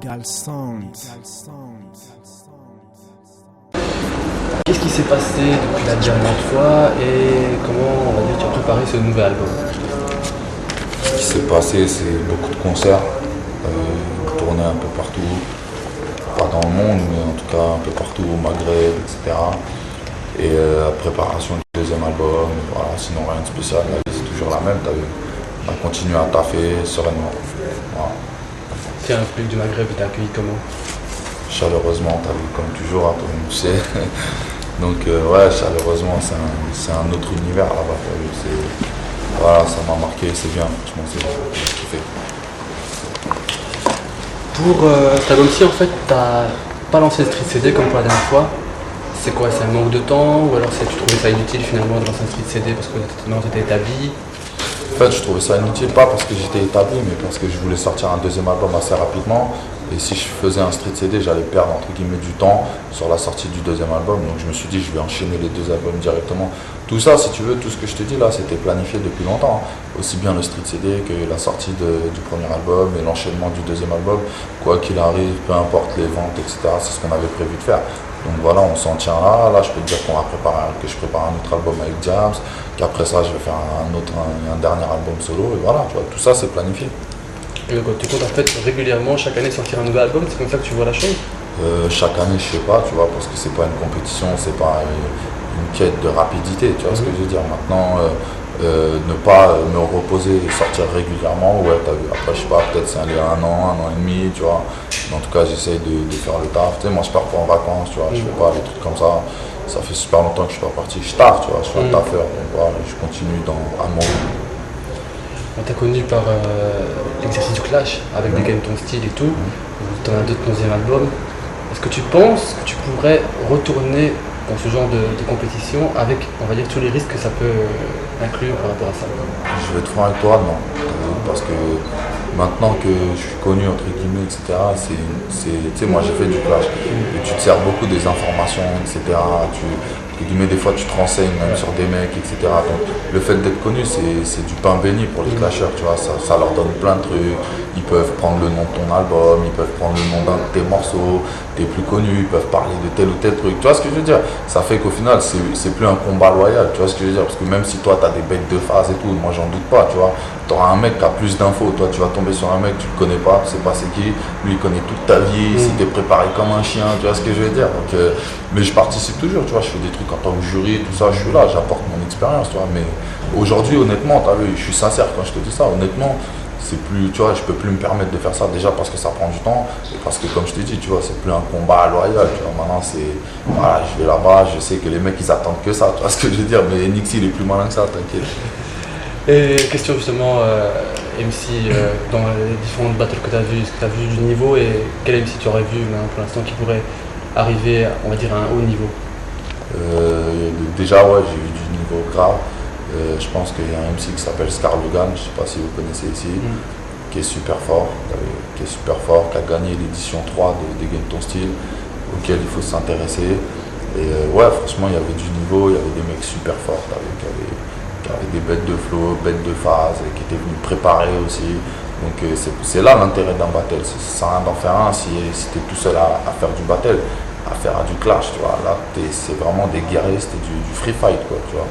Qu'est-ce qui s'est passé depuis la dernière fois et comment, on va dire, tu as préparé ce nouvel album? Ce qui s'est passé, c'est beaucoup de concerts, tourner un peu partout, pas dans le monde, mais en tout cas un peu partout au Maghreb, etc. Et la préparation du deuxième album, voilà, sinon rien de spécial, la vie c'est toujours la même, t'as vu. On a continué à taffer sereinement. Voilà. Tiens, un public du Maghreb, il t'a accueilli comment? Chaleureusement, t'as vu, comme toujours, hein, tout le monde sait. Donc ouais, chaleureusement, c'est un autre univers là-bas, t'as vu. Voilà, ça m'a marqué, c'est bien, franchement, j'ai kiffé. Pour cet album-ci, en fait, t'as pas lancé le street CD comme pour la dernière fois. C'est quoi? C'est un manque de temps ou alors tu trouvais ça inutile finalement de lancer un street CD parce que maintenant t'étais établi? En fait, je trouvais ça inutile, pas parce que j'étais établi, mais parce que je voulais sortir un deuxième album assez rapidement. Et si je faisais un street CD, j'allais perdre entre guillemets du temps sur la sortie du deuxième album. Donc je me suis dit, je vais enchaîner les deux albums directement. Tout ça, si tu veux, tout ce que je te dis là, c'était planifié depuis longtemps. Aussi bien le street CD que la sortie du premier album et l'enchaînement du deuxième album. Quoi qu'il arrive, peu importe les ventes, etc., c'est ce qu'on avait prévu de faire. Donc voilà, on s'en tient là. Là, je peux te dire que je prépare un autre album avec Diams, qu'après ça, je vais faire un dernier album solo. Et voilà, tu vois, tout ça, c'est planifié. Et donc, tu comptes en fait régulièrement chaque année sortir un nouvel album, c'est comme ça que tu vois la chose? Chaque année, je sais pas, tu vois, parce que c'est pas une compétition, c'est pas une quête de rapidité, tu vois ce que je veux dire. Maintenant, ne pas me reposer et sortir régulièrement, ouais, t'as vu. Après, je sais pas, peut-être c'est aller un an et demi, tu vois. Mais en tout cas, j'essaye de faire le taf. Tu sais, moi, je pars pas en vacances, tu vois, je fais pas des trucs comme ça. Ça fait super longtemps que je suis pas parti. Je taffe, tu vois, je suis un taffeur. Donc voilà, je continue à mon rythme. On t'a connu par l'exercice du clash avec Dégaine ton style et tout. Tu en as deux de ton deuxième album. Est-ce que tu penses que tu pourrais retourner dans ce genre de compétition avec, on va dire, tous les risques que ça peut inclure par rapport à ça? Je vais être franc avec toi, non. Parce que maintenant que je suis connu, entre guillemets, etc., tu sais, moi j'ai fait du clash. Et tu te sers beaucoup des informations, etc. Des fois tu te renseignes même sur des mecs, etc. Donc le fait d'être connu, c'est du pain béni pour les clasheurs, tu vois. Ça leur donne plein de trucs. Ils peuvent prendre le nom de ton album, ils peuvent prendre le nom d'un de tes morceaux, t'es plus connu, ils peuvent parler de tel ou tel truc. Tu vois ce que je veux dire? Ça fait qu'au final, c'est plus un combat loyal, tu vois ce que je veux dire? Parce que même si toi, tu as des bêtes de phase et tout, moi, j'en doute pas, tu vois. Tu auras un mec qui a plus d'infos, toi, tu vas tomber sur un mec, tu le connais pas, tu sais pas c'est qui, lui, il connaît toute ta vie, si t'es préparé comme un chien, tu vois ce que je veux dire? Donc, mais je participe toujours, tu vois, je fais des trucs en tant que jury, tout ça, je suis là, j'apporte mon expérience, tu vois. Mais aujourd'hui, honnêtement, tu as vu, je suis sincère quand je te dis ça, honnêtement, c'est plus, tu vois, je peux plus me permettre de faire ça déjà parce que ça prend du temps et parce que comme je t'ai dit, tu vois, c'est plus un combat loyal, tu vois. Maintenant c'est, voilà, je vais là-bas, je sais que les mecs ils attendent que ça, tu vois ce que je veux dire, mais Nixie il est plus malin que ça, t'inquiète. Et question justement, MC, dans les différentes battles que tu as vues, est-ce que tu as vu du niveau et quel MC tu aurais vu maintenant, pour l'instant qui pourrait arriver, on va dire, à un haut niveau? Déjà ouais, j'ai eu du niveau grave. Je pense qu'il y a un MC qui s'appelle Scar Logan, je ne sais pas si vous connaissez ici, qui est super fort, qui a gagné l'édition 3 de Dégaine ton style, auquel il faut s'intéresser. Et ouais, franchement, il y avait du niveau, il y avait des mecs super forts, qui avaient des bêtes de flow, bêtes de phase, et qui étaient venus préparer aussi. Donc c'est là l'intérêt d'un battle, ça sert à rien d'en faire un si tu es tout seul à faire du battle, à faire du clash, tu vois. Là, c'est vraiment des guerriers, c'était du free fight, quoi, tu vois.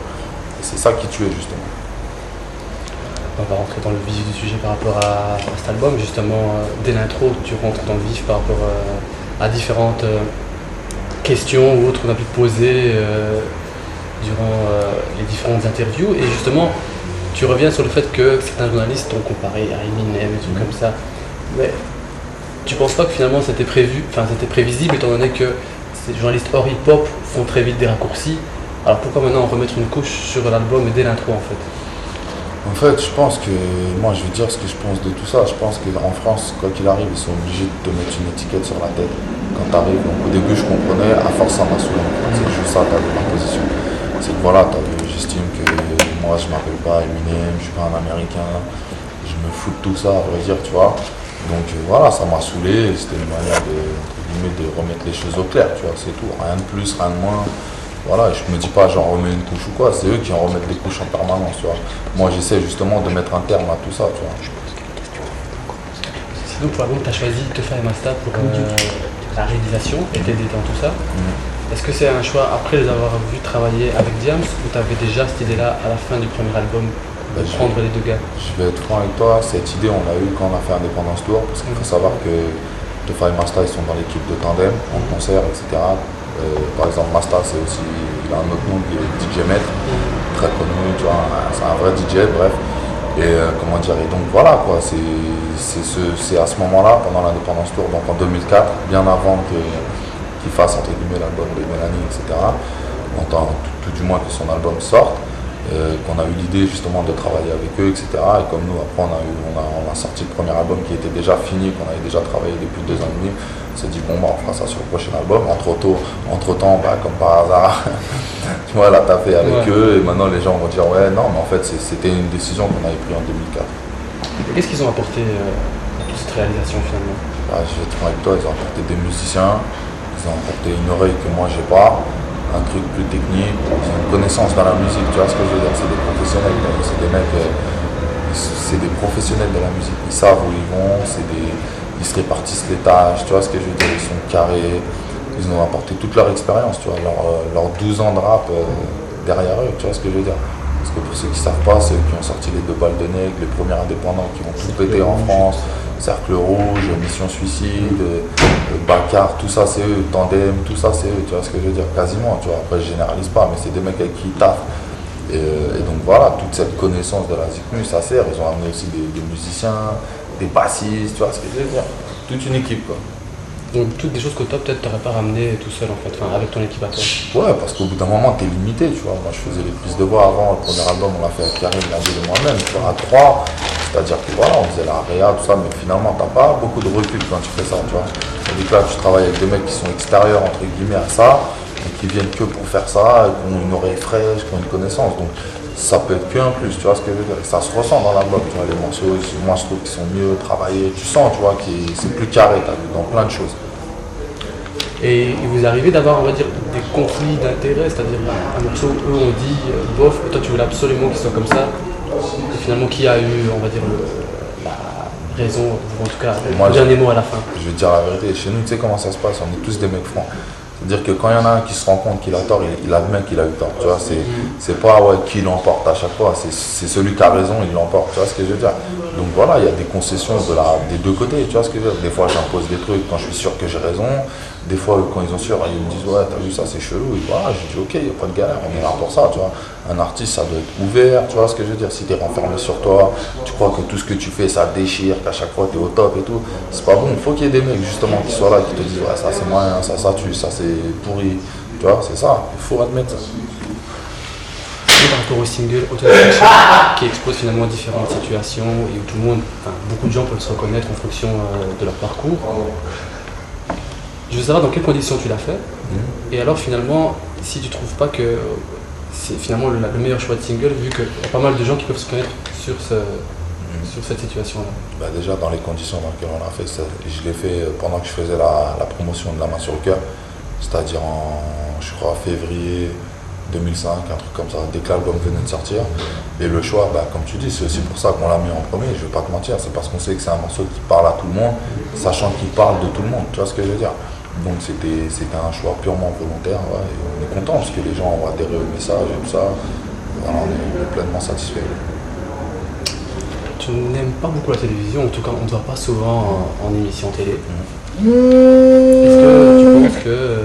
C'est ça qui tuait justement. On va rentrer dans le vif du sujet par rapport à cet album. Justement, dès l'intro, tu rentres dans le vif par rapport à différentes questions ou autres qu'on a pu te poser durant les différentes interviews. Et justement, tu reviens sur le fait que certains journalistes t'ont comparé à Eminem et tout comme ça. Mais tu penses pas que finalement c'était prévisible étant donné que ces journalistes hors hip-hop font très vite des raccourcis? Alors pourquoi maintenant remettre une couche sur l'album et dès l'intro en fait? En fait, je pense que, moi je vais dire ce que je pense de tout ça. Je pense qu'en France, quoi qu'il arrive, ils sont obligés de te mettre une étiquette sur la tête quand tu arrives. Donc au début, je comprenais, à force, ça m'a saoulé. C'est juste ça, ma position. C'est que voilà, j'estime que moi je m'appelle pas Eminem, je suis pas un Américain, je me fous de tout ça, à vrai dire, tu vois. Donc voilà, ça m'a saoulé. C'était une manière de remettre les choses au clair, tu vois, c'est tout. Rien de plus, rien de moins. Voilà, je me dis pas j'en remets une couche ou quoi, c'est eux qui en remettent des couches en permanence, tu vois. Moi j'essaie justement de mettre un terme à tout ça, tu vois. Donc pour l'album, tu as choisi Tefa et Masta pour la réalisation et t'aider dans tout ça. Est-ce que c'est un choix après les avoir vus travailler avec Diams ou tu avais déjà cette idée-là à la fin du premier album de prendre les deux gars? Je vais être franc avec toi, cette idée on l'a eue quand on a fait Indépendance Tour, parce qu'il faut savoir que Tefa et Masta ils sont dans l'équipe de Tandem, en concert, etc. Par exemple Masta il a un autre nom qui est DJ Maître, très connu, tu vois, c'est un vrai DJ, bref. Et comment dire, et donc voilà quoi, c'est à ce moment-là, pendant l'Indépendance Tour, donc en 2004, bien avant qu'il fasse entre guillemets l'album de Mélanie, etc. Tout du moins que son album sorte, qu'on a eu l'idée justement de travailler avec eux, etc. Et comme nous après on a sorti le premier album qui était déjà fini, qu'on avait déjà travaillé depuis 2 ans et demi, on s'est dit bon bah on fera ça sur le prochain album. Entre temps, bah, comme par hasard, tu vois, là t'as fait avec eux et maintenant les gens vont dire ouais non mais en fait c'était une décision qu'on avait prise en 2004. Qu'est-ce qu'ils ont apporté à toute cette réalisation finalement? Bah, je vais être franc avec toi, ils ont apporté des musiciens, ils ont apporté une oreille que moi j'ai pas, un truc plus technique, ils ont une connaissance dans la musique, tu vois ce que je veux dire, c'est des professionnels, c'est des mecs, c'est des professionnels de la musique, ils savent où ils vont, ils se répartissent les tâches, tu vois ce que je veux dire, ils sont carrés, ils ont apporté toute leur expérience, tu vois, leurs 12 ans de rap derrière eux, tu vois ce que je veux dire. Parce que pour ceux qui ne savent pas, c'est eux qui ont sorti les 2 balles de nègre, les premiers indépendants qui ont tout pété en France, Cercle Rouge, Mission Suicide, Baccar, tout ça c'est eux, Tandem, tout ça c'est eux, tu vois ce que je veux dire, quasiment, tu vois, après je généralise pas, mais c'est des mecs avec qui ils taffent. Et donc voilà, toute cette connaissance de la Zikmu, ça sert, ils ont amené aussi des musiciens, des bassistes, tu vois ce que je veux dire, toute une équipe quoi. Donc toutes des choses que toi peut-être t'aurais pas ramené tout seul en fait, enfin, avec ton équipe à toi. Ouais, parce qu'au bout d'un moment t'es limité, tu vois. Moi je faisais les prises de voix avant, le premier album on l'a fait avec Karim, Nabil et moi-même, tu vois, à 3, c'est-à-dire que voilà, on faisait la réa, tout ça, mais finalement t'as pas beaucoup de recul quand tu fais ça, tu vois. C'est-à-dire que là tu travailles avec des mecs qui sont extérieurs entre guillemets à ça, et qui viennent que pour faire ça, et qui ont une oreille fraîche, qui ont une connaissance. Donc ça peut être qu'un plus, tu vois ce que je veux dire. Et ça se ressent dans l'album, tu vois, les morceaux, moi je trouve qu'ils sont mieux travaillés, tu sens, tu vois, que c'est plus carré, t'as vu, dans plein de choses. Et il vous arrivez d'avoir, on va dire, des conflits d'intérêts, c'est-à-dire un morceau, eux on dit bof, et toi tu voulais absolument qu'il soit comme ça, et finalement qui a eu, on va dire, la raison, ou en tout cas, le dernier mot à la fin? Je vais te dire la vérité, chez nous, tu sais comment ça se passe, on est tous des mecs francs. C'est-à-dire que quand il y en a un qui se rend compte qu'il a tort, il admet qu'il a eu tort, tu vois, c'est pas ouais, qui l'emporte à chaque fois, c'est celui qui a raison, il l'emporte, tu vois ce que je veux dire. Donc voilà, il y a des concessions des 2 côtés, tu vois ce que je veux dire. Des fois j'impose des trucs quand je suis sûr que j'ai raison, des fois quand ils ont sûr, ils me disent ouais t'as vu ça c'est chelou, et voilà, je dis ok, il n'y a pas de galère, on est là pour ça, tu vois. Un artiste ça doit être ouvert, tu vois ce que je veux dire, si tu es renfermé sur toi, tu crois que tout ce que tu fais ça déchire, qu'à chaque fois tu es au top et tout, c'est pas bon, il faut qu'il y ait des mecs justement qui soient là, qui te disent ouais ça c'est moyen, ça c'est pourri, tu vois, c'est ça, il faut admettre ça. Par rapport au single Autodestruction, qui expose finalement différentes situations et où tout le monde, enfin, beaucoup de gens peuvent se reconnaître en fonction de leur parcours. Je veux savoir dans quelles conditions tu l'as fait, et alors finalement, si tu trouves pas que c'est finalement le meilleur choix de single, vu qu'il y a pas mal de gens qui peuvent se connaître sur cette situation-là. Bah déjà dans les conditions dans lesquelles on l'a fait, je l'ai fait pendant que je faisais la promotion de La Main sur le Cœur, c'est-à-dire je crois février 2005, un truc comme ça, dès que l'album venait de sortir. Et le choix, bah, comme tu dis, c'est aussi pour ça qu'on l'a mis en premier, je vais pas te mentir, c'est parce qu'on sait que c'est un morceau qui parle à tout le monde, sachant qu'il parle de tout le monde, tu vois ce que je veux dire. Donc c'était un choix purement volontaire, ouais, et on est content parce que les gens ont adhéré au message et tout ça, voilà, on est pleinement satisfait. Tu n'aimes pas beaucoup la télévision, en tout cas on ne te voit pas souvent en émission télé. Est-ce que tu penses que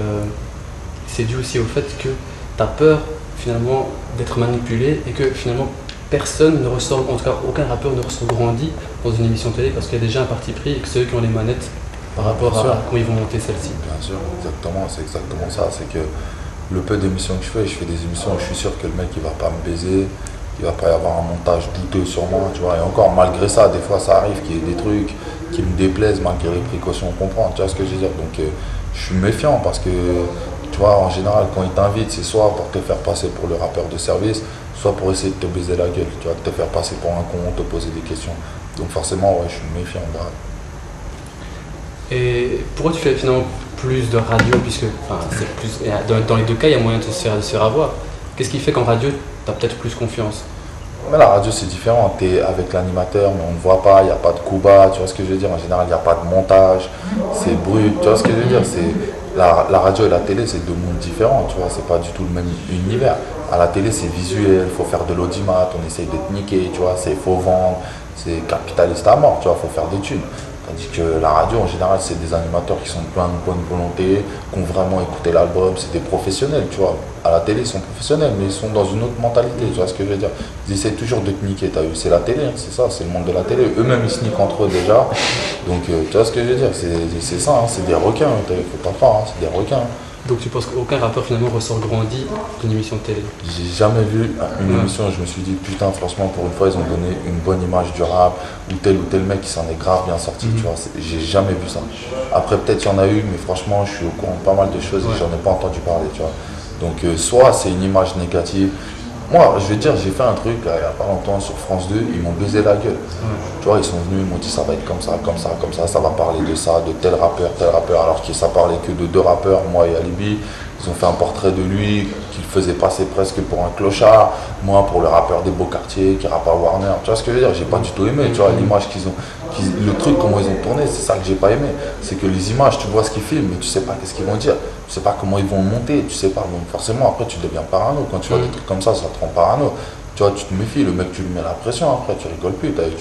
c'est dû aussi au fait que tu as peur finalement d'être manipulé et que finalement personne ne ressort, en tout cas aucun rappeur ne ressort grandi dans une émission télé parce qu'il y a déjà un parti pris et que c'est eux qui ont les manettes par rapport à comment ils vont monter celle-ci? Bien sûr, exactement, c'est exactement ça, c'est que le peu d'émissions que je fais des émissions où je suis sûr que le mec il va pas me baiser, il va pas y avoir un montage douteux sur moi, tu vois, et encore malgré ça, des fois ça arrive qu'il y ait des trucs qui me déplaisent malgré les précautions qu'on prend, tu vois ce que je veux dire. Donc je suis méfiant parce que tu vois, en général quand ils t'invitent c'est soit pour te faire passer pour le rappeur de service, soit pour essayer de te baiser la gueule, tu vois, de te faire passer pour un con, te poser des questions. Donc forcément ouais, je suis méfiant. Bah. Et pourquoi tu fais finalement plus de radio, puisque enfin, c'est plus, dans les 2 cas il y a moyen de se faire avoir. Qu'est-ce qui fait qu'en radio tu as peut-être plus confiance? Mais la radio c'est différent, tu es avec l'animateur mais on ne voit pas, il n'y a pas de coup bas, tu vois ce que je veux dire, en général il n'y a pas de montage, c'est brut, tu vois ce que je veux dire, la radio et la télé c'est deux mondes différents, tu vois, c'est pas du tout le même univers. À la télé c'est visuel, il faut faire de l'audimat, on essaye de te niquer, tu vois, c'est faut vendre, c'est capitaliste à mort, tu vois, faut faire des thunes. Tandis que la radio, en général, c'est des animateurs qui sont pleins de bonne volonté, qui ont vraiment écouté l'album, c'est des professionnels, tu vois. À la télé, ils sont professionnels, mais ils sont dans une autre mentalité, tu vois ce que je veux dire. Ils essaient toujours de te niquer, t'as vu. C'est la télé, hein, c'est ça, c'est le monde de la télé. Eux-mêmes, ils se niquent entre eux déjà. Donc, tu vois ce que je veux dire, c'est ça, hein, c'est des requins, faut pas croire, hein, c'est des requins. Donc tu penses qu'aucun rappeur finalement ressort grandi d'une émission de télé? J'ai jamais vu une émission où je me suis dit putain franchement pour une fois ils ont donné une bonne image du rap ou tel mec qui s'en est grave bien sorti, tu vois, j'ai jamais vu ça. Après peut-être il y en a eu mais franchement je suis au courant de pas mal de choses et j'en ai pas entendu parler, tu vois. Donc soit c'est une image négative. Moi, je vais te dire, j'ai fait un truc il n'y a pas longtemps sur France 2, ils m'ont baisé la gueule. Tu vois, ils sont venus, ils m'ont dit ça va être comme ça, comme ça, comme ça va parler de ça, de tel rappeur, alors que ça parlait que de deux rappeurs, moi et Alibi. Ils ont fait un portrait de lui qu'il faisait passer presque pour un clochard, moi pour le rappeur des beaux quartiers qui rappe à Warner. Tu vois ce que je veux dire, j'ai pas du tout aimé, tu vois, l'image qu'ils ont, le truc comment ils ont tourné, c'est ça que j'ai pas aimé. C'est que les images, tu vois ce qu'ils filment, mais tu sais pas qu'est-ce qu'ils vont dire, tu sais pas comment ils vont le monter, tu sais pas. Donc forcément après tu deviens parano, quand tu vois des trucs comme ça te rend parano. Tu vois, tu te méfies, le mec tu lui mets la pression après, tu rigoles plus, t'as vu,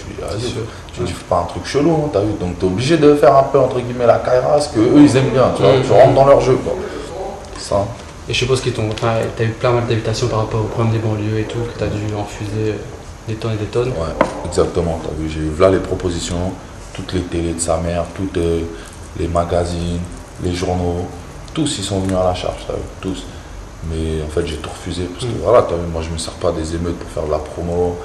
tu dis fais pas un truc chelou, hein, t'as vu, donc t'es obligé de faire un peu entre guillemets la caïra, ce que eux ils aiment bien, tu vois, tu rentres dans leur jeu quoi. Ça. Et je suppose que tu as eu plein d'invitations par rapport au problème des banlieues et tout, que tu as dû infuser des tonnes et des tonnes. Ouais, exactement, t'as vu, j'ai eu là les propositions, toutes les télés de sa mère, toutes les magazines, les journaux, tous ils sont venus à la charge, t'as vu, tous. Mais en fait j'ai tout refusé parce que voilà, t'as vu, moi je me sers pas des émeutes pour faire de la promo,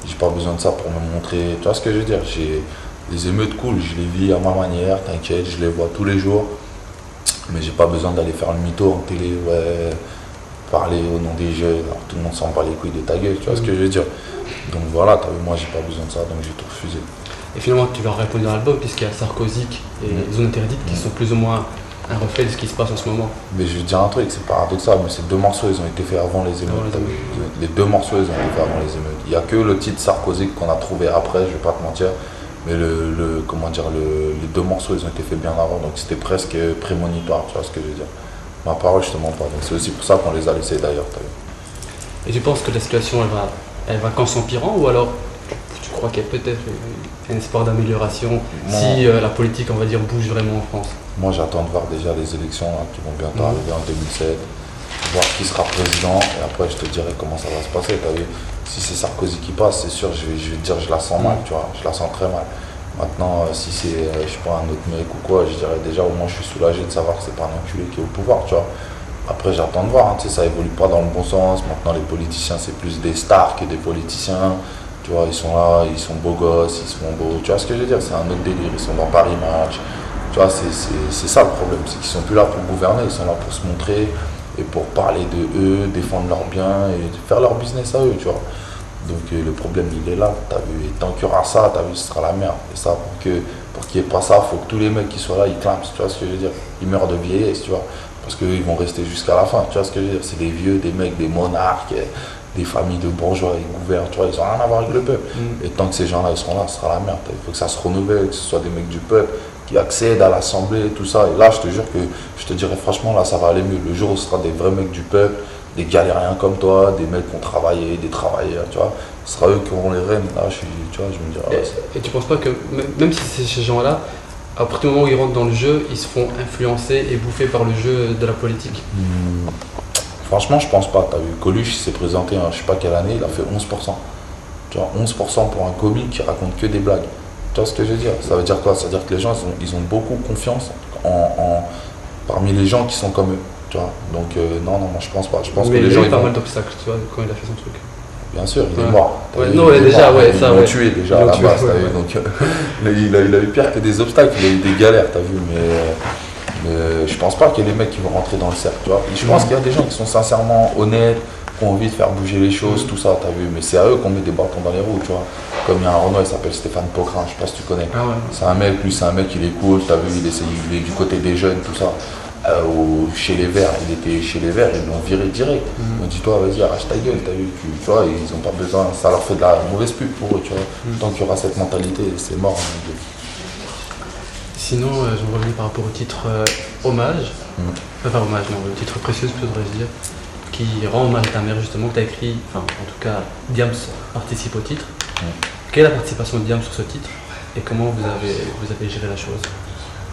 j'ai pas besoin de ça pour me montrer, tu vois ce que je veux dire, j'ai des émeutes cool, je les vis à ma manière, t'inquiète, je les vois tous les jours. Mais j'ai pas besoin d'aller faire le mytho en télé, ouais, parler au nom des jeunes, alors tout le monde s'en bat les couilles de ta gueule, tu vois ce que je veux dire. Donc voilà, t'as vu, moi j'ai pas besoin de ça, donc j'ai tout refusé. Et finalement tu vas répondre dans l'album puisqu'il y a Sarkozy et Zone Interdite qui sont plus ou moins un reflet de ce qui se passe en ce moment. Mais je vais te dire un truc, c'est paradoxal, mais ces deux morceaux ils ont été faits avant les émeutes. Les deux morceaux ils ont été faits avant les émeutes. Il n'y a que le titre Sarkozy qu'on a trouvé après, je vais pas te mentir. Mais les deux morceaux ils ont été faits bien avant, donc c'était presque prémonitoire, tu vois ce que je veux dire. Ma parole je te mens pas, donc c'est aussi pour ça qu'on les a laissés d'ailleurs, t'as vu. Et tu penses que la situation elle va qu'en s'empirant ou alors tu crois qu'il y a peut-être un espoir d'amélioration si la politique on va dire bouge vraiment en France? Moi j'attends de voir déjà les élections là, qui vont bientôt arriver en 2007, voir qui sera président et après je te dirai comment ça va se passer, t'as vu. Si c'est Sarkozy qui passe, c'est sûr, je vais te dire je la sens mal, tu vois, je la sens très mal. Maintenant, si c'est, je sais pas, un autre mec ou quoi, je dirais déjà au moins je suis soulagé de savoir que c'est pas un enculé qui est au pouvoir, tu vois. Après j'attends de voir, hein, tu sais, ça évolue pas dans le bon sens. Maintenant les politiciens c'est plus des stars que des politiciens. Tu vois, ils sont là, ils sont beaux gosses, ils sont beaux, tu vois ce que je veux dire, c'est un autre délire, ils sont dans Paris Match. Tu vois, c'est ça le problème, c'est qu'ils sont plus là pour gouverner, ils sont là pour se montrer et pour parler de eux, défendre leurs biens et faire leur business à eux, tu vois. Donc le problème il est là, t'as vu, et tant qu'il y aura ça, t'as vu, ce sera la merde. Et ça, pour qu'il n'y ait pas ça, il faut que tous les mecs qui soient là, ils clament, tu vois ce que je veux dire. Ils meurent de vieillesse, tu vois, parce qu'ils vont rester jusqu'à la fin, tu vois ce que je veux dire. C'est des vieux, des mecs, des monarques, des familles de bourgeois, ils gouvernent, tu vois, ils n'ont rien à voir avec le peuple. Et tant que ces gens-là, ils seront là, ce sera la merde. Il faut que ça se renouvelle, que ce soit des mecs du peuple qui accèdent à l'Assemblée, tout ça. Et là, je te jure que, je te dirais franchement, là, ça va aller mieux. Le jour où ce sera des vrais mecs du peuple, des galériens comme toi, des mecs qui ont travaillé, des travailleurs, tu vois, ce sera eux qui auront les rênes. Là, tu vois, je me dis, ah ouais, Et tu penses pas que, même si c'est ces gens-là, à partir du moment où ils rentrent dans le jeu, ils se font influencer et bouffer par le jeu de la politique? Franchement, je pense pas. T'as vu, Coluche s'est présenté, je sais pas quelle année, il a fait 11%. Tu vois, 11% pour un comique qui raconte que des blagues. Tu vois ce que je veux dire? Ça veut dire quoi? Ça veut dire que les gens, ils ont beaucoup confiance parmi les gens qui sont comme eux. Tu vois, donc non, moi je pense pas. Je pense mais que les gens. Il y a eu pas mal d'obstacles, tu vois, quand il a fait son truc. Bien sûr, il est mort. Ouais, non, déjà, mort, ouais, ils ça, l'ont ouais. tué déjà à la base, t'as vu. Donc il a eu pire que des obstacles, il a eu des galères, t'as vu. Mais je pense pas qu'il y ait des mecs qui vont rentrer dans le cercle, tu vois. Et je pense qu'il y a des gens qui sont sincèrement honnêtes, qui ont envie de faire bouger les choses, tout ça, t'as vu. Mais c'est à eux qu'on met des bâtons dans les roues, tu vois. Comme il y a un Renault, il s'appelle Stéphane Pocrin, je sais pas si tu connais. Ah ouais. C'est un mec, lui, c'est un mec, il est cool, t'as vu, il est du côté des jeunes, tout ça. chez les Verts, il était chez les Verts, ils l'ont viré direct. Ils m'ont dit toi vas-y arrache ta gueule, t'as vu, tu vois, ils n'ont pas besoin, ça leur fait de la mauvaise pub pour eux, tu vois. Tant qu'il y aura cette mentalité, c'est mort. Sinon, je me revenais par rapport au titre Hommage, enfin hommage, non, le titre Précieuse, plutôt devrais dire, qui rend hommage à ta mère justement, que tu as écrit, enfin en tout cas, Diams participe au titre. Quelle est la participation de Diams sur ce titre et comment vous avez géré la chose?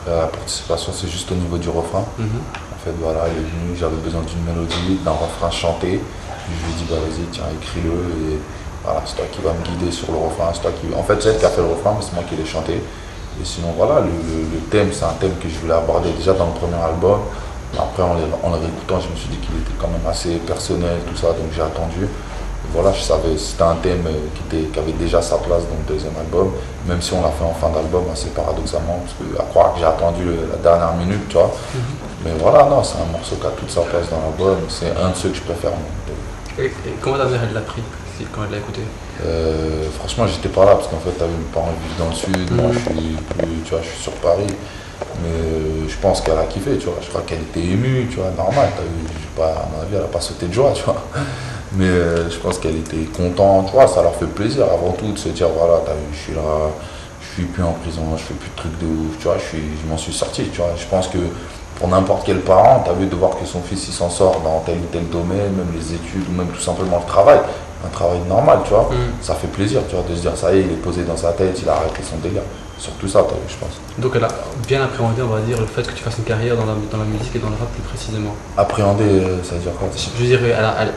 La participation, c'est juste au niveau du refrain. En fait, voilà, il est venu, j'avais besoin d'une mélodie, d'un refrain chanté. Je lui ai dit, bah vas-y, tiens, écris-le. Et voilà, c'est toi qui vas me guider sur le refrain. C'est toi qui... En fait, c'est elle qui a fait le refrain, mais c'est moi qui l'ai chanté. Et sinon, voilà, le thème, c'est un thème que je voulais aborder déjà dans le premier album. Après, en le réécoutant, je me suis dit qu'il était quand même assez personnel, tout ça, donc j'ai attendu. Et voilà, je savais, c'était un thème qui avait déjà sa place dans le deuxième album, même si on l'a fait en fin d'album, assez paradoxalement, parce que à croire que j'ai attendu la dernière minute, tu vois. Mais voilà, non, c'est un morceau qui a toute sa place dans l'album, c'est un de ceux que je préfère. Et comment ta mère elle l'a pris quand elle l'a écouté? Franchement, j'étais pas là parce qu'en fait, t'as vu, mes parents vivent dans le sud, moi je suis plus, tu vois, je suis sur Paris. Mais je pense qu'elle a kiffé, tu vois. Je crois qu'elle était émue, tu vois, normal. T'as vu, à mon avis, elle n'a pas sauté de joie, tu vois. Mais je pense qu'elle était contente, tu vois. Ça leur fait plaisir avant tout de se dire, voilà, t'as vu, je suis là, je suis plus en prison, je fais plus de trucs de ouf, tu vois. Je m'en suis sorti, tu vois. Je pense que pour n'importe quel parent, t'as vu, de voir que son fils il s'en sort dans tel ou tel domaine, même les études ou même tout simplement le travail, un travail normal, tu vois, ça fait plaisir, tu vois, de se dire ça y est, il est posé dans sa tête, il a arrêté son délire. Surtout ça, t'as vu, je pense. Donc elle a bien appréhendé, on va dire, le fait que tu fasses une carrière dans la musique et dans le rap plus précisément. Appréhender, ça veut dire quoi? Je veux dire,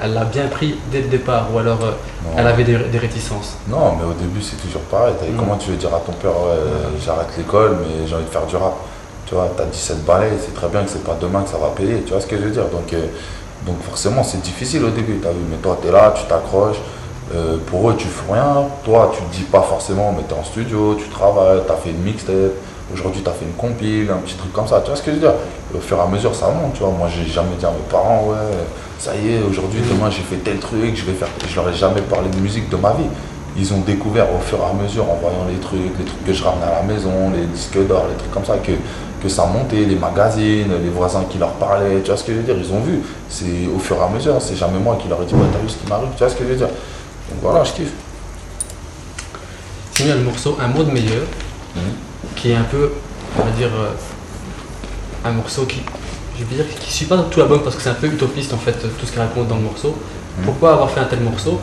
elle l'a bien pris dès le départ, ou alors elle avait des réticences. Non, mais au début c'est toujours pareil. Comment tu veux dire à ton père, ouais, j'arrête l'école, mais j'ai envie de faire du rap. Tu vois, t'as 17 balais, c'est très bien que c'est pas demain que ça va payer, tu vois ce que je veux dire. Donc forcément c'est difficile au début, t'as vu, mais toi t'es là, tu t'accroches. Pour eux tu fais rien, toi tu te dis pas forcément, mais t'es en studio, tu travailles, t'as fait une mixtape, aujourd'hui t'as fait une compile, un petit truc comme ça, tu vois ce que je veux dire. Au fur et à mesure ça monte, tu vois. Moi j'ai jamais dit à mes parents, ouais, ça y est, aujourd'hui, demain j'ai fait tel truc, je leur ai jamais parlé de musique de ma vie. Ils ont découvert au fur et à mesure en voyant les trucs que je ramenais à la maison, les disques d'or, les trucs comme ça, que ça montait, les magazines, les voisins qui leur parlaient, tu vois ce que je veux dire, ils ont vu. C'est au fur et à mesure, c'est jamais moi qui leur ai dit, ouais, t'as vu ce qui m'arrive, tu vois ce que je veux dire. Donc voilà, je kiffe. Sinon, il y a le morceau Un mot de meilleur, qui est un peu, on va dire, un morceau qui, je veux dire, qui suit pas tout l'album parce que c'est un peu utopiste en fait, tout ce qu'il raconte dans le morceau. Pourquoi avoir fait un tel morceau?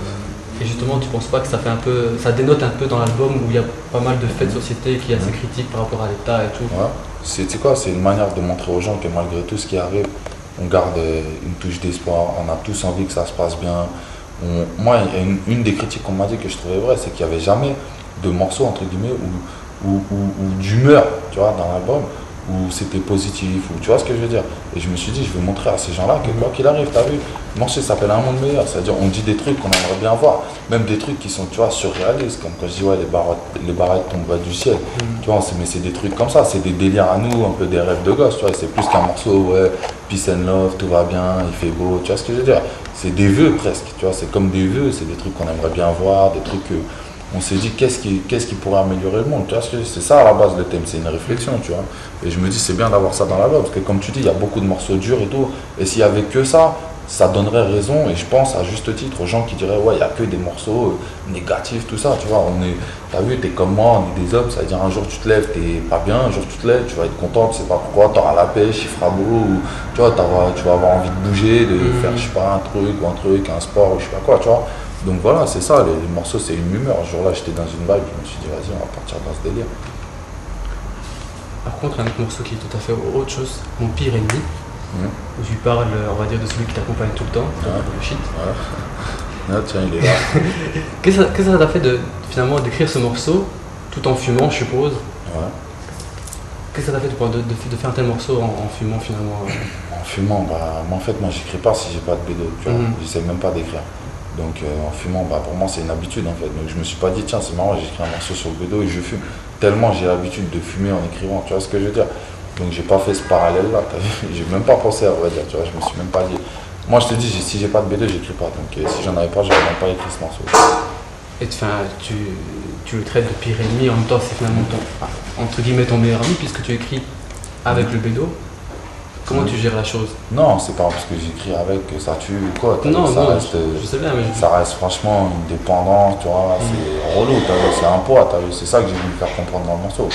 Et justement, tu penses pas que ça fait un peu, ça dénote un peu dans l'album où il y a pas mal de faits de société qui est assez critique par rapport à l'État et tout? Ouais. C'est quoi? C'est une manière de montrer aux gens que malgré tout ce qui arrive, on garde une touche d'espoir, on a tous envie que ça se passe bien. Moi, il y a une des critiques qu'on m'a dit que je trouvais vrai, c'est qu'il n'y avait jamais de morceau, entre guillemets, ou d'humeur, tu vois, dans l'album, où c'était positif, ou tu vois ce que je veux dire. Et je me suis dit, je vais montrer à ces gens-là que quoi qu'il arrive, t'as vu, le morceau s'appelle Un monde meilleur, c'est-à-dire on dit des trucs qu'on aimerait bien voir, même des trucs qui sont, tu vois, surréalistes, comme quand je dis, ouais, les barrettes tomberaient du ciel, tu vois, mais c'est des trucs comme ça, c'est des délires à nous, un peu des rêves de gosse, tu vois, c'est plus qu'un morceau, ouais, peace and love, tout va bien, il fait beau, tu vois ce que je veux dire. C'est des vœux presque, tu vois, c'est comme des vœux, c'est des trucs qu'on aimerait bien voir, des trucs que on s'est dit qu'est-ce qui pourrait améliorer le monde, tu vois, c'est ça à la base le thème, c'est une réflexion, tu vois. Et je me dis c'est bien d'avoir ça dans la l'album, parce que comme tu dis, il y a beaucoup de morceaux durs et tout, et s'il y avait que ça donnerait raison, et je pense à juste titre aux gens qui diraient ouais, il n'y a que des morceaux négatifs, tout ça, tu vois, t'as vu, t'es comme moi, on est des hommes, ça veut dire un jour tu te lèves, t'es pas bien, un jour tu te lèves, tu vas être content, tu sais pas pourquoi, t'auras la pêche, il fera beau, ou, tu vois, tu vas avoir envie de bouger, de faire, je sais pas, un sport, ou je sais pas quoi, tu vois. Donc voilà, c'est ça, les morceaux c'est une humeur. Ce jour-là j'étais dans une vibe, je me suis dit vas-y on va partir dans ce délire. Par contre, un autre morceau qui est tout à fait autre chose, Mon pire ennemi, où tu parles, on va dire, de celui qui t'accompagne tout le temps, le shit. Ah, tiens, il est là. Qu'est-ce que ça t'a fait finalement d'écrire ce morceau tout en fumant, je suppose? Qu'est-ce que ça t'a fait de faire un tel morceau en fumant finalement? En fumant, bah en fait moi j'écris pas si j'ai pas de BD, tu vois, j'essaie même pas d'écrire. Donc en fumant, bah, pour moi c'est une habitude en fait. Donc je me suis pas dit tiens c'est marrant, j'écris un morceau sur le bédo et je fume. Tellement j'ai l'habitude de fumer en écrivant, tu vois ce que je veux dire. Donc j'ai pas fait ce parallèle là, j'ai même pas pensé à vrai dire, tu vois, je me suis même pas dit. Moi je te dis si j'ai pas de BD j'écris pas, donc si j'en avais pas j'aurais même pas écrit ce morceau. Et tu le traites de pire ennemi, en même temps c'est finalement entre guillemets ton meilleur ami puisque tu écris avec le bédo. Comment tu gères la chose? Non, c'est pas parce que j'écris avec que ça tue ou quoi. Non, ça non, reste, je sais bien, mais ça reste franchement une dépendance, tu vois. C'est relou, c'est un poids, c'est ça que j'ai voulu faire comprendre dans le morceau.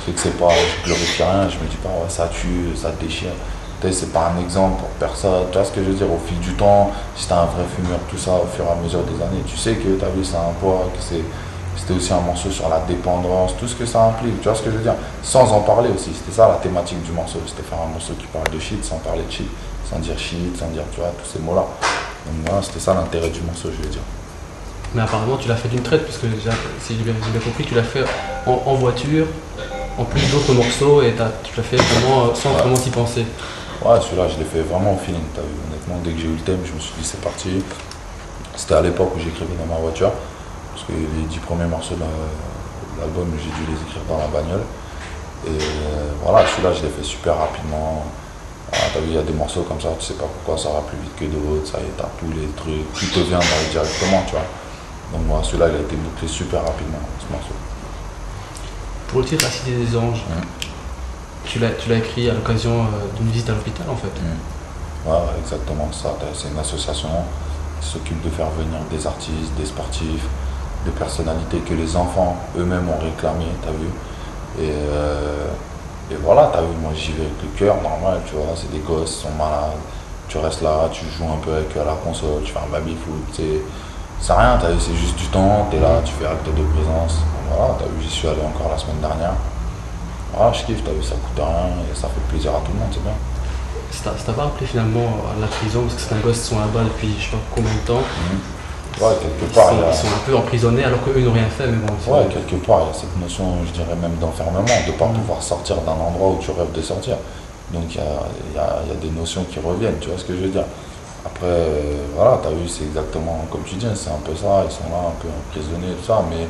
C'est que c'est pas, je glorifie rien, je me dis pas, ouais, ça tue, ça te déchire. C'est pas un exemple pour personne. Tu vois ce que je veux dire? Au fil du temps, si t'es un vrai fumeur, tout ça, au fur et à mesure des années, tu sais que t'as vu, c'est un poids, que c'était aussi un morceau sur la dépendance, tout ce que ça implique, tu vois ce que je veux dire? Sans en parler aussi, c'était ça la thématique du morceau, c'était faire un morceau qui parle de shit sans parler de shit, sans dire shit, sans dire, tu vois, tous ces mots-là. Donc voilà, c'était ça l'intérêt du morceau, je veux dire. Mais apparemment, tu l'as fait d'une traite, parce que si j'ai bien compris, tu l'as fait en voiture, en plus d'autres morceaux, et tu l'as fait vraiment sans vraiment y penser. Ouais, celui-là, je l'ai fait vraiment au feeling, t'as vu. Honnêtement, dès que j'ai eu le thème, je me suis dit, c'est parti. C'était à l'époque où j'écrivais dans ma voiture, parce que les 10 premiers morceaux de l'album, j'ai dû les écrire dans la bagnole. Et voilà, celui-là, je l'ai fait super rapidement. Voilà, t'as vu, il y a des morceaux comme ça, tu sais pas pourquoi ça va plus vite que d'autres, ça y est, t'as tous les trucs, tout te vient directement, tu vois. Donc voilà, celui-là, il a été bouclé super rapidement, ce morceau. Pour le titre La Cité des Anges, tu l'as écrit à l'occasion d'une visite à l'hôpital en fait. Ouais, exactement ça. C'est une association qui s'occupe de faire venir des artistes, des sportifs, des personnalités que les enfants eux-mêmes ont réclamé, t'as vu. Et voilà, t'as vu, moi j'y vais avec le cœur, normal, tu vois, c'est des gosses, ils sont malades. Tu restes là, tu joues un peu avec eux à la console, tu fais un baby-foot, c'est rien, t'as vu, c'est juste du temps, t'es là, tu fais acte de présence. Voilà, t'as vu, j'y suis allé encore la semaine dernière. Voilà, je kiffe, t'as vu, ça coûte rien et ça fait plaisir à tout le monde, c'est bien. Ça t'a pas rappelé finalement à la prison, parce que c'est un gosse qui sont là-bas depuis je sais pas combien de temps. Ouais, quelque part, ils sont un peu emprisonnés alors qu'eux n'ont rien fait, mais bon. Ouais, quelque part, il y a cette notion, je dirais même d'enfermement, de ne pas pouvoir sortir d'un endroit où tu rêves de sortir. Donc il y a des notions qui reviennent, tu vois ce que je veux dire. Après, voilà, t'as vu, c'est exactement comme tu dis, c'est un peu ça, ils sont là un peu emprisonnés, tout ça, mais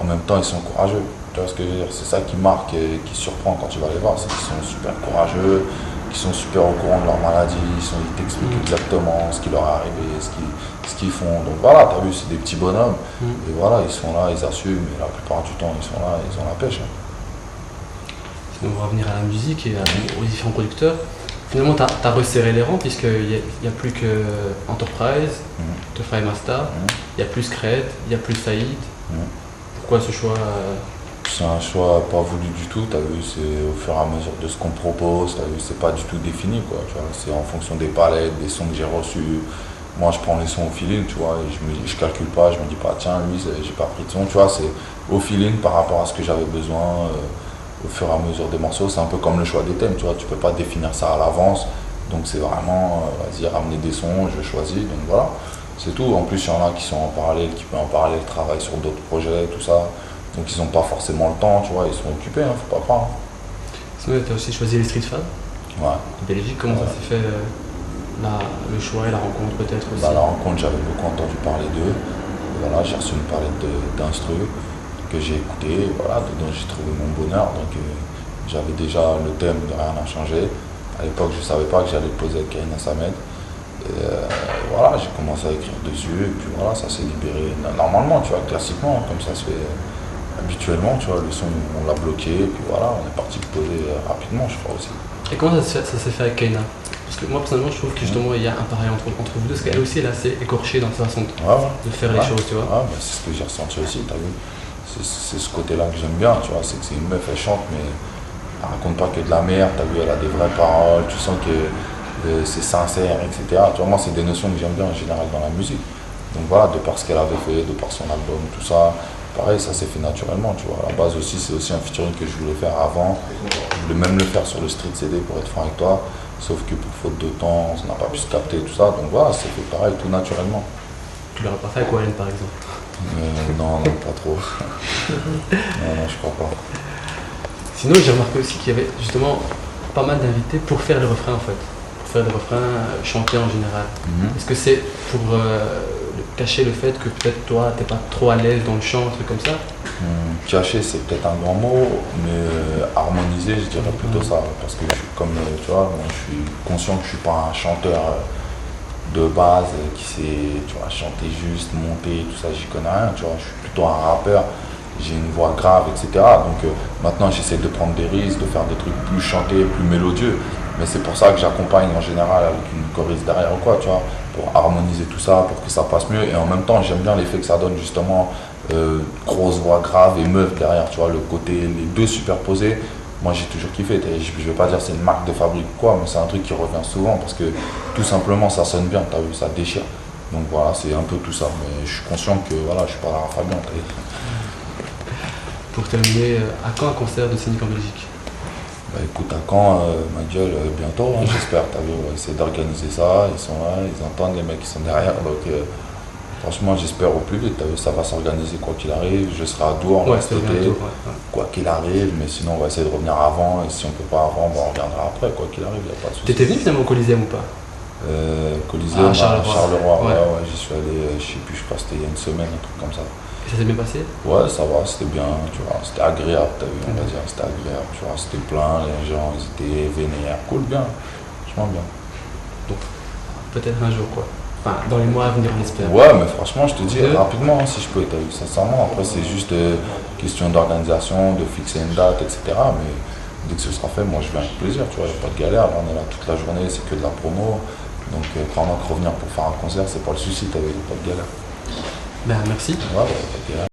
en même temps, ils sont courageux. Tu vois ce que je veux dire? C'est ça qui marque et qui surprend quand tu vas les voir, c'est qu'ils sont super courageux, qu'ils sont super au courant de leur maladie, ils t'expliquent exactement ce qui leur est arrivé, ce qu'ils font. Donc voilà, t'as vu, c'est des petits bonhommes. Et voilà, ils sont là, ils assument, et la plupart du temps, ils sont là, ils ont la pêche. Sinon, on va revenir à la musique et aux différents producteurs. Finalement, tu as resserré les rangs, puisqu'il n'y a plus que Enterprise, Tefa et Masta, il y a plus Cred, il y a plus Saïd. Pourquoi ce choix C'est un choix pas voulu du tout, t'as vu, c'est au fur et à mesure de ce qu'on propose, t'as vu, c'est pas du tout défini, quoi, tu vois, c'est en fonction des palettes, des sons que j'ai reçus. Moi, je prends les sons au feeling, tu vois, et je calcule pas, je me dis pas, tiens, lui, j'ai pas pris de son, tu vois, c'est au feeling par rapport à ce que j'avais besoin, au fur et à mesure des morceaux. C'est un peu comme le choix des thèmes, tu vois, tu peux pas définir ça à l'avance, donc c'est vraiment, vas-y, ramener des sons, je choisis, donc voilà, c'est tout. En plus, il y en a qui sont en parallèle, qui peuvent en parallèle travailler sur d'autres projets, tout ça. Donc ils n'ont pas forcément le temps, tu vois, ils sont occupés, hein, faut pas croire. Sinon, tu as aussi choisi les Street Fab. Ouais. En Belgique, comment ça s'est fait le choix et la rencontre peut-être aussi? La rencontre, j'avais beaucoup entendu parler d'eux. Voilà, j'ai reçu une palette d'instru que j'ai écouté, voilà, dedans j'ai trouvé mon bonheur. Donc j'avais déjà le thème de Rien n'a changé. À l'époque, je ne savais pas que j'allais le poser avec Karina Samed. Et voilà, j'ai commencé à écrire dessus, et puis voilà, ça s'est libéré normalement, tu vois, classiquement, comme ça se fait habituellement, tu vois, le son, on l'a bloqué, et puis voilà, on est parti le poser rapidement, je crois aussi. Et comment ça s'est fait avec Kaina? Parce que moi, personnellement, je trouve que justement, il y a un pareil entre vous deux, parce qu'elle aussi, elle est assez écorchée dans sa façon de faire les choses, tu vois. Ouais, bah, c'est ce que j'ai ressenti aussi, t'as vu. C'est ce côté-là que j'aime bien, tu vois, c'est que c'est une meuf, elle chante, mais elle raconte pas que de la merde, t'as vu, elle a des vraies paroles, tu sens que c'est sincère, etc. Tu vois, moi, c'est des notions que j'aime bien en général dans la musique. Donc voilà, de par ce qu'elle avait fait, de par son album, tout ça, pareil, ça s'est fait naturellement, tu vois. À la base aussi, c'est aussi un featuring que je voulais faire avant. Je voulais même le faire sur le Street CD pour être franc avec toi. Sauf que pour faute de temps, on n'a pas pu se capter, tout ça. Donc voilà, c'est fait pareil, tout naturellement. Tu l'aurais pas fait avec Wallen par exemple? Non, pas trop. non, je crois pas. Sinon, j'ai remarqué aussi qu'il y avait justement pas mal d'invités pour faire les refrains en fait. Pour faire les refrains, chanter en général. Est-ce que c'est pour cacher le fait que peut-être toi, t'es pas trop à l'aise dans le chant, un truc comme ça? Cacher, c'est peut-être un grand mot, mais harmoniser, je dirais plutôt ça. Parce que je suis comme, tu vois, moi, je suis conscient que je suis pas un chanteur de base qui sait, tu vois, chanter juste, monter, tout ça, j'y connais rien, tu vois. Je suis plutôt un rappeur, j'ai une voix grave, etc. Donc maintenant, j'essaie de prendre des risques, de faire des trucs plus chantés, plus mélodieux. Mais c'est pour ça que j'accompagne en général avec une choriste derrière ou quoi, tu vois, pour harmoniser tout ça, pour que ça passe mieux. Et en même temps, j'aime bien l'effet que ça donne justement, grosse voix grave et meuf derrière, tu vois, le côté, les deux superposés. Moi j'ai toujours kiffé, je vais pas dire c'est une marque de fabrique ou quoi, mais c'est un truc qui revient souvent parce que tout simplement ça sonne bien, t'as vu, ça déchire. Donc voilà, c'est un peu tout ça. Mais je suis conscient que voilà, je suis pas là à Fabien. Pour terminer, à quand un concert de Cynic en Belgique? Bah écoute, à quand, ma gueule, bientôt, hein, j'espère, t'as vu, on va essayer d'organiser ça, ils sont là, ils entendent les mecs qui sont derrière, donc franchement j'espère au plus vite, t'as vu, ça va s'organiser quoi qu'il arrive, je serai à Dour Ouais, cet c'est été, bientôt. Ouais. quoi qu'il arrive, mais sinon on va essayer de revenir avant, et si on peut pas avant, bah, on reviendra après, quoi qu'il arrive, y a pas de souci. T'étais venu finalement au Coliseum ou pas? Coliseum, À Charleroi. ouais, Ouais. ouais, j'y suis allé, je sais plus, je crois que c'était il y a une semaine, un truc comme ça. Et ça s'est bien passé? Ouais, ça va, c'était bien, tu vois, c'était agréable, t'as vu, on va dire, c'était agréable, tu vois, c'était plein, les gens, ils étaient vénères, cool, bien, franchement bien. Donc, peut-être un jour quoi. Enfin, dans les mois à venir, on espère. Ouais, mais franchement, je te dis, Deux. rapidement, hein, si je peux, t'as vu, sincèrement, après, c'est juste question d'organisation, de fixer une date, etc., mais dès que ce sera fait, moi, je viens avec plaisir, tu vois, y a pas de galère, là, on est là toute la journée, c'est que de la promo, donc pendant que revenir pour faire un concert, c'est pas le souci, t'as vu, y a pas de galère. Ben, merci. Ouais, ouais, pas de galère.